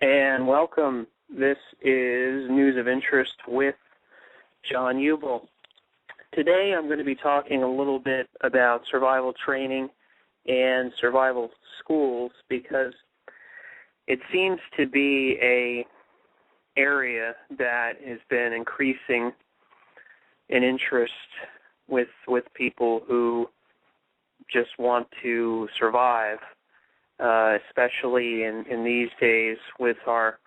And welcome. This is News of Interest with John Ubel. Today I'm going to be talking a little bit about survival training and survival schools because it seems to be an area that has been increasing in interest with people who just want to survive. Especially in these days with our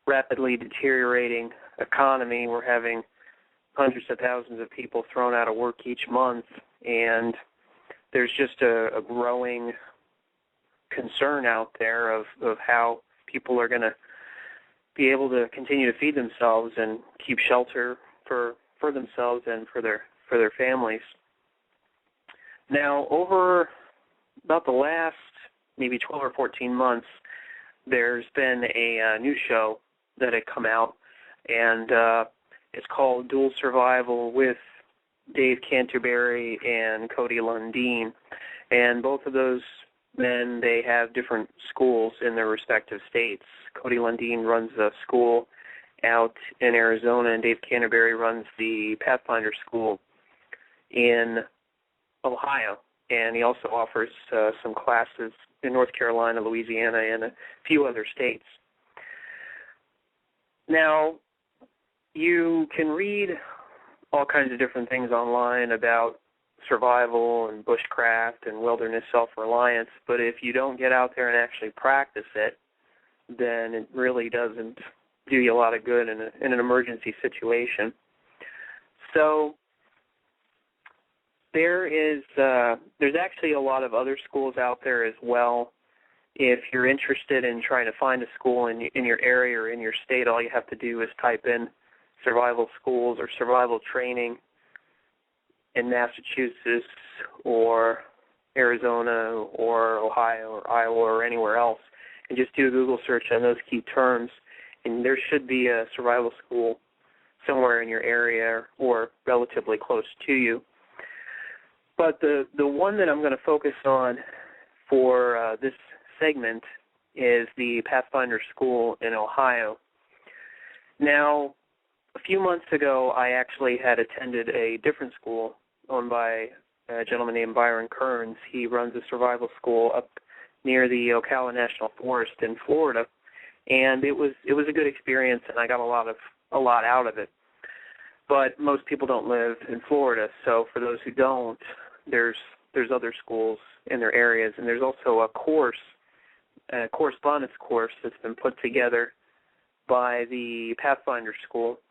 rapidly deteriorating economy. We're having hundreds of thousands of people thrown out of work each month, and there's just a growing concern out there of how people are going to be able to continue to feed themselves and keep shelter for themselves and for their families. Now, over about the last maybe 12 or 14 months, there's been a new show that had come out, and it's called Dual Survival with Dave Canterbury and Cody Lundeen. And both of those men, they have different schools in their respective states. Cody Lundeen runs a school out in Arizona, and Dave Canterbury runs the Pathfinder School in Ohio. And he also offers some classes in North Carolina, Louisiana, and a few other states. Now, you can read all kinds of different things online about survival and bushcraft and wilderness self-reliance, but if you don't get out there and actually practice it, then it really doesn't do you a lot of good in an emergency situation. So there's actually a lot of other schools out there as well. If you're interested in trying to find a school in your area or in your state, all you have to do is type in survival schools or survival training in Massachusetts or Arizona or Ohio or Iowa or anywhere else, and just do a Google search on those key terms, and there should be a survival school somewhere in your area or relatively close to you. But the one that I'm going to focus on for this segment is the Pathfinder School in Ohio. Now, a few months ago, I actually had attended a different school owned by a gentleman named Byron Kearns. He runs a survival school up near the Ocala National Forest in Florida, and it was a good experience, and I got a lot out of it. But most people don't live in Florida, so for those who don't, there's other schools in their areas, and there's also a correspondence course that's been put together by the Pathfinder School.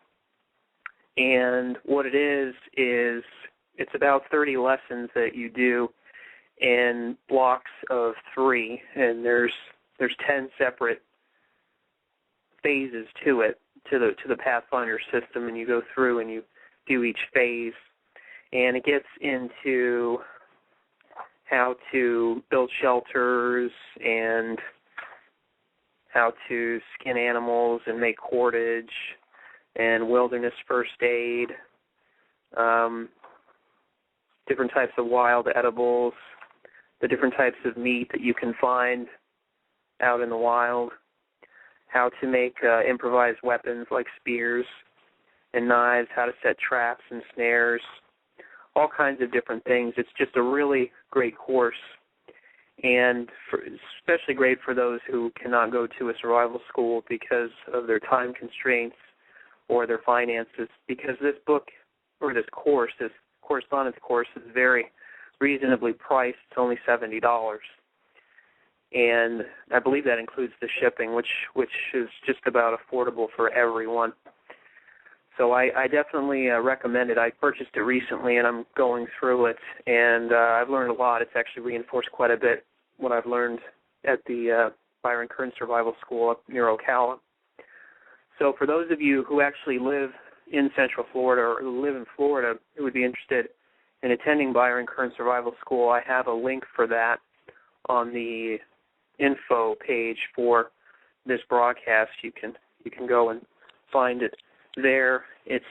And what it is it's about 30 lessons that you do in blocks of 3, and there's 10 separate phases to it, to the Pathfinder system, and you go through and you do each phase. And it gets into how to build shelters and how to skin animals and make cordage and wilderness first aid, different types of wild edibles, the different types of meat that you can find out in the wild, how to make improvised weapons like spears and knives, how to set traps and snares, all kinds of different things. It's just a really great course, and especially great for those who cannot go to a survival school because of their time constraints or their finances, because this book, or this course, this correspondence course, is very reasonably priced. It's only $70. And I believe that includes the shipping, which is just about affordable for everyone. So I definitely recommend it. I purchased it recently, and I'm going through it, and I've learned a lot. It's actually reinforced quite a bit what I've learned at the Byron Kearns Survival School up near Ocala. So for those of you who actually live in Central Florida or live in Florida who would be interested in attending Byron Kearns Survival School, I have a link for that on the info page for this broadcast. You can go and find it there. It's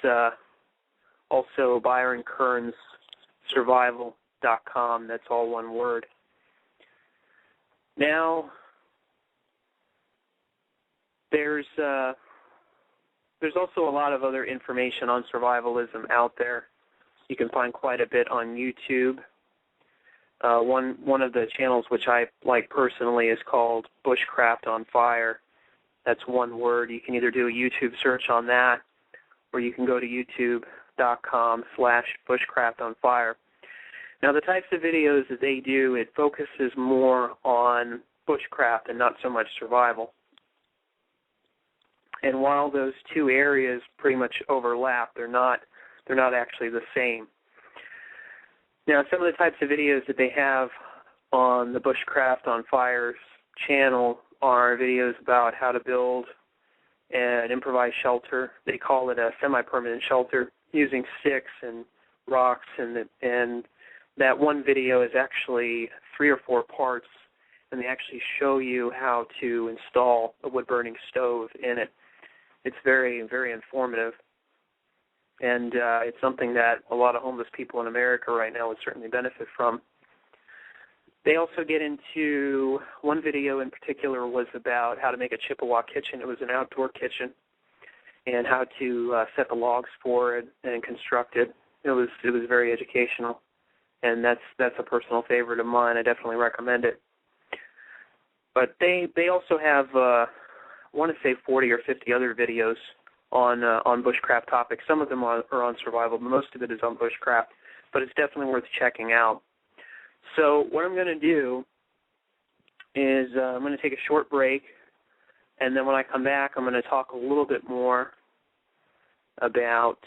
also ByronKearnsSurvival.com. That's all one word. Now, There's also a lot of other information on survivalism out there. You can find quite a bit on YouTube. One of the channels which I like personally is called Bushcraft on Fire. That's one word. You can either do a YouTube search on that, or you can go to youtube.com/bushcraftonfire. Now, the types of videos that they do, it focuses more on bushcraft and not so much survival. And while those two areas pretty much overlap, they're not actually the same. Now, some of the types of videos that they have on the Bushcraft on Fire's channel are videos about how to build an improvised shelter. They call it a semi-permanent shelter using sticks and rocks, and that one video is actually 3 or 4 parts, and they actually show you how to install a wood-burning stove in it. It's very, very informative, and it's something that a lot of homeless people in America right now would certainly benefit from. They also get into, one video in particular was about how to make a Chippewa kitchen. It was an outdoor kitchen, and how to set the logs for it and construct it. It was very educational, and that's a personal favorite of mine. I definitely recommend it. But they also have, I want to say 40 or 50 other videos on bushcraft topics. Some of them are on survival, but most of it is on bushcraft. But it's definitely worth checking out. So what I'm going to do is I'm going to take a short break, and then when I come back, I'm going to talk a little bit more about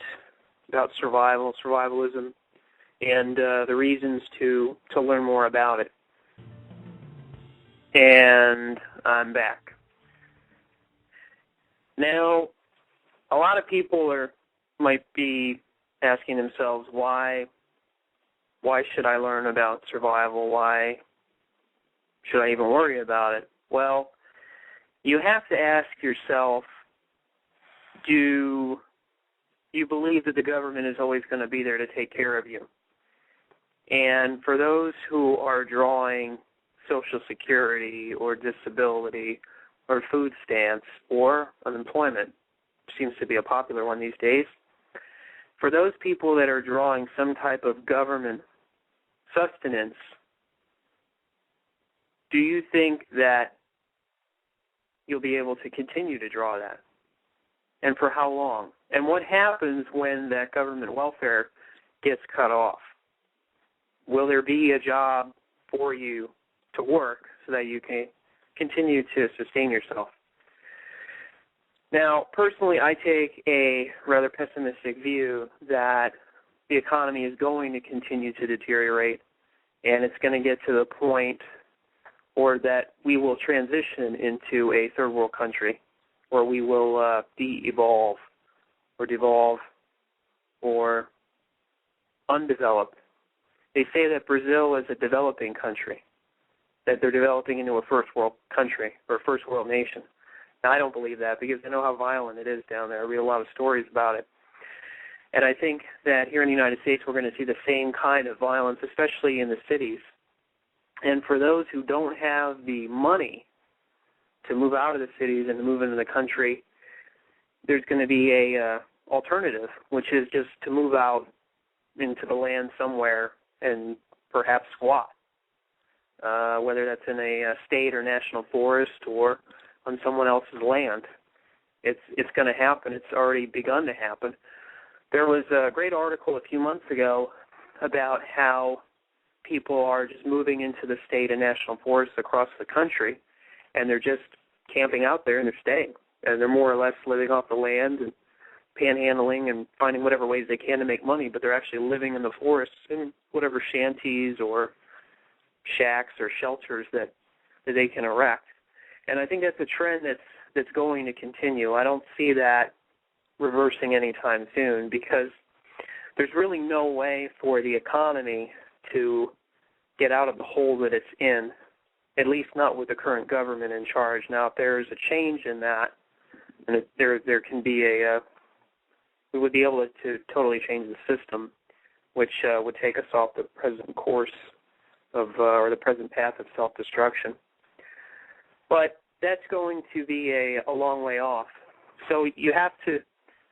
survivalism, and the reasons to learn more about it. And I'm back. Now, a lot of people might be asking themselves, why should I learn about survival? Why should I even worry about it? Well, you have to ask yourself, do you believe that the government is always going to be there to take care of you? And for those who are drawing Social Security or disability or food stamps or unemployment, seems to be a popular one these days, for those people that are drawing some type of government sustenance, do you think that you'll be able to continue to draw that? And for how long? And what happens when that government welfare gets cut off? Will there be a job for you to work so that you can continue to sustain yourself? Now, personally, I take a rather pessimistic view that the economy is going to continue to deteriorate, and it's going to get to the point or that we will transition into a third world country, or we will de-evolve or devolve or undeveloped. They say that Brazil is a developing country, that they're developing into a first world country or a first world nation. Now, I don't believe that because I know how violent it is down there. I read a lot of stories about it. And I think that here in the United States we're going to see the same kind of violence, especially in the cities. And for those who don't have the money to move out of the cities and to move into the country, there's going to be a alternative, which is just to move out into the land somewhere and perhaps squat, whether that's in a state or national forest or on someone else's land. It's going to happen. It's already begun to happen. There was a great article a few months ago about how people are just moving into the state and national forests across the country, and they're just camping out there and they're staying. And they're more or less living off the land and panhandling and finding whatever ways they can to make money, but they're actually living in the forests in whatever shanties or shacks or shelters that they can erect. And I think that's a trend that's going to continue. I don't see that reversing anytime soon because there's really no way for the economy to get out of the hole that it's in, at least not with the current government in charge. Now, if there's a change in that, and there can be we would be able to totally change the system, which would take us off the present course of, or the present path of self-destruction. But that's going to be a long way off. So you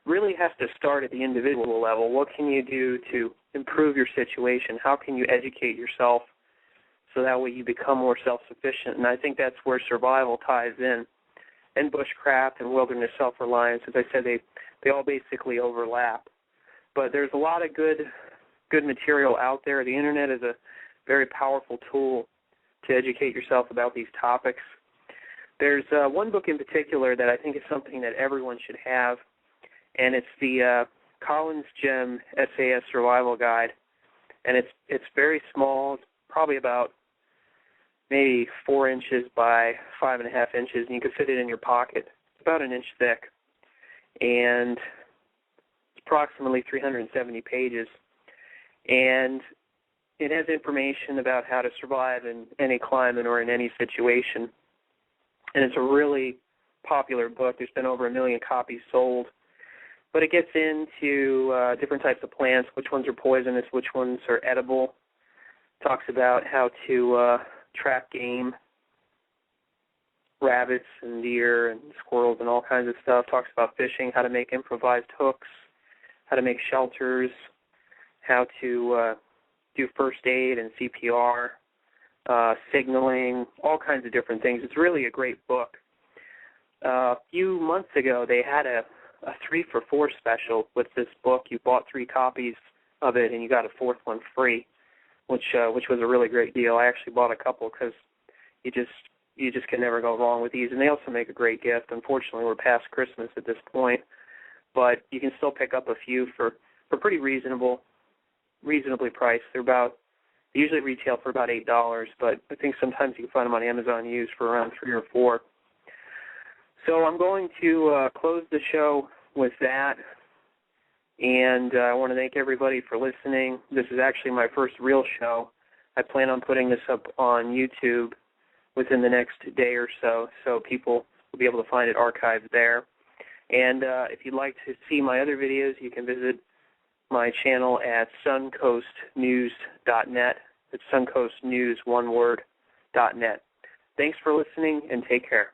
really have to start at the individual level. What can you do to improve your situation? How can you educate yourself so that way you become more self-sufficient? And I think that's where survival ties in. And bushcraft and wilderness self-reliance, as I said, they all basically overlap. But there's a lot of good material out there. The Internet is a very powerful tool to educate yourself about these topics. There's one book in particular that I think is something that everyone should have, and it's the Collins Gem SAS Survival Guide. And it's very small. It's probably about maybe 4 inches by 5.5 inches, and you can fit it in your pocket. It's about an inch thick, and it's approximately 370 pages. And it has information about how to survive in any climate or in any situation. And it's a really popular book. There's been over 1 million copies sold. But it gets into different types of plants, which ones are poisonous, which ones are edible. Talks about how to trap game, rabbits and deer and squirrels and all kinds of stuff. Talks about fishing, how to make improvised hooks, how to make shelters, how to do first aid and CPR, signaling, all kinds of different things. It's really a great book. A few months ago, they had a 3-for-4 special with this book. You bought 3 copies of it, and you got a 4th one free, which was a really great deal. I actually bought a couple because you just can never go wrong with these. And they also make a great gift. Unfortunately, we're past Christmas at this point, but you can still pick up a few for pretty reasonably priced. They usually retail for about $8, but I think sometimes you can find them on Amazon used for around $3 or $4. So I'm going to close the show with that, and I want to thank everybody for listening. This is actually my first real show. I plan on putting this up on YouTube within the next day or so people will be able to find it archived there. And if you'd like to see my other videos, you can visit my channel at suncoastnews.net. It's suncoastnews, one word, .net. Thanks for listening, and take care.